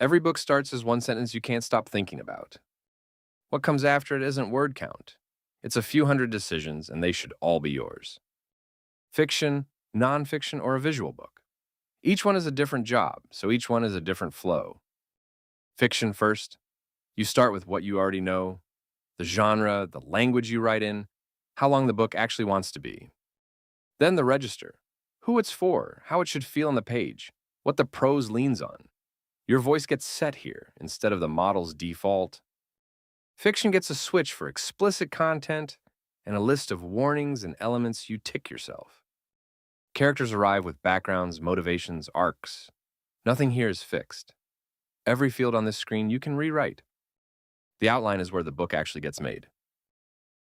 Every book starts as one sentence you can't stop thinking about. What comes after it isn't word count. It's a few hundred decisions, and they should all be yours. Fiction, nonfiction, or a visual book. Each one is a different job, so each one is a different flow. Fiction first. You start with what you already know, the genre, the language you write in, how long the book actually wants to be. Then the register. Who it's for, how it should feel on the page, what the prose leans on. Your voice gets set here instead of the model's default. Fiction gets a switch for explicit content and a list of warnings and elements you tick yourself. Characters arrive with backgrounds, motivations, arcs. Nothing here is fixed. Every field on this screen you can rewrite. The outline is where the book actually gets made.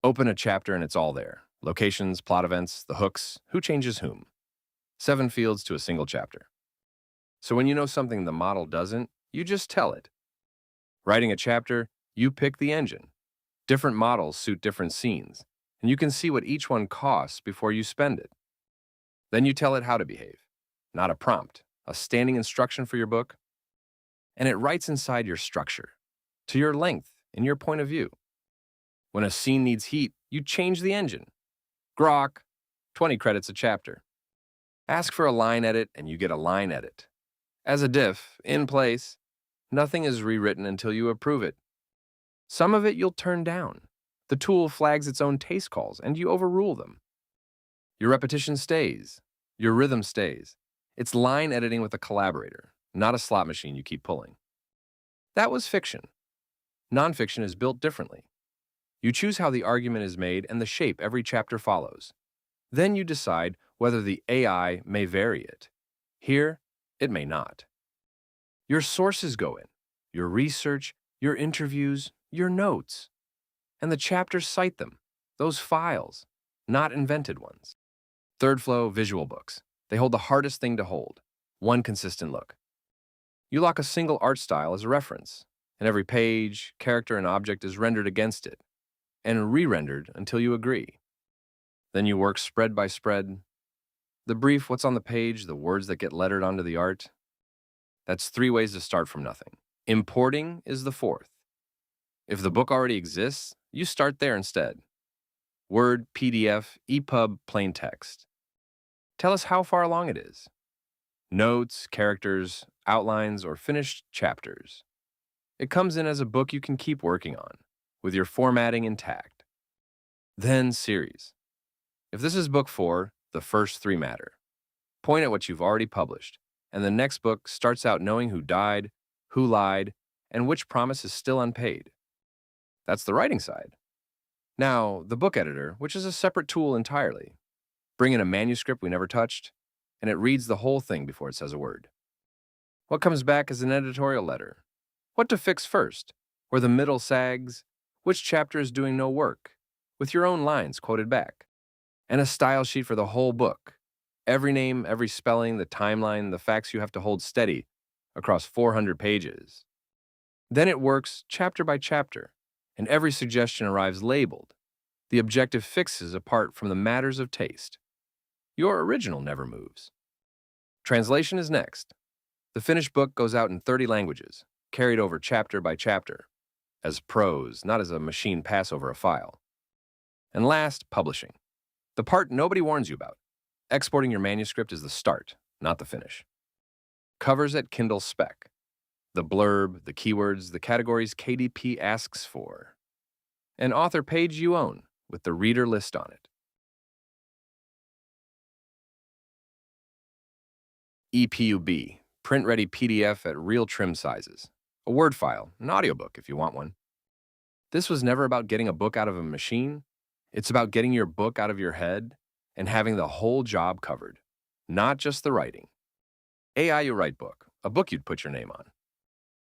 Open a chapter and it's all there. Locations, plot events, the hooks, who changes whom. 7 fields to a single chapter. So when you know something the model doesn't, you just tell it. Writing a chapter, you pick the engine. Different models suit different scenes, and you can see what each one costs before you spend it. Then you tell it how to behave. Not a prompt, a standing instruction for your book. And it writes inside your structure, to your length, in your point of view. When a scene needs heat, you change the engine. Grok, 20 credits a chapter. Ask for a line edit, and you get a line edit. As a diff, in place, nothing is rewritten until you approve it. Some of it you'll turn down. The tool flags its own taste calls, and you overrule them. Your repetition stays. Your rhythm stays. It's line editing with a collaborator, not a slot machine you keep pulling. That was fiction. Nonfiction is built differently. You choose how the argument is made and the shape every chapter follows. Then you decide whether the AI may vary it. Here, it may not. Your sources go in, your research, your interviews, your notes. And the chapters cite them, those files, not invented ones. Third flow, visual books. They hold the hardest thing to hold, one consistent look. You lock a single art style as a reference, and every page, character, and object is rendered against it, and re-rendered until you agree. Then you work spread by spread. The brief, what's on the page, the words that get lettered onto the art. That's 3 ways to start from nothing. Importing is the 4th. If the book already exists, you start there instead. Word, PDF, EPUB, plain text. Tell us how far along it is. Notes, characters, outlines, or finished chapters. It comes in as a book you can keep working on, with your formatting intact. Then series. If this is book 4, the first 3 matter. Point at what you've already published, and the next book starts out knowing who died, who lied, and which promise is still unpaid. That's the writing side. Now, the book editor, which is a separate tool entirely. Bring in a manuscript we never touched, and it reads the whole thing before it says a word. What comes back is an editorial letter. What to fix first, where the middle sags, which chapter is doing no work, with your own lines quoted back. And a style sheet for the whole book. Every name, every spelling, the timeline, the facts you have to hold steady across 400 pages. Then it works chapter by chapter, and every suggestion arrives labeled. The objective fixes apart from the matters of taste. Your original never moves. Translation is next. The finished book goes out in 30 languages, carried over chapter by chapter, as prose, not as a machine pass over a file. And last, publishing. The part nobody warns you about. Exporting your manuscript is the start, not the finish. Covers at Kindle spec. The blurb, the keywords, the categories KDP asks for. An author page you own, with the reader list on it. EPUB, print-ready PDF at real trim sizes. A Word file, an audiobook if you want one. This was never about getting a book out of a machine. It's about getting your book out of your head and having the whole job covered, not just the writing. AIWriteBook, a book you'd put your name on.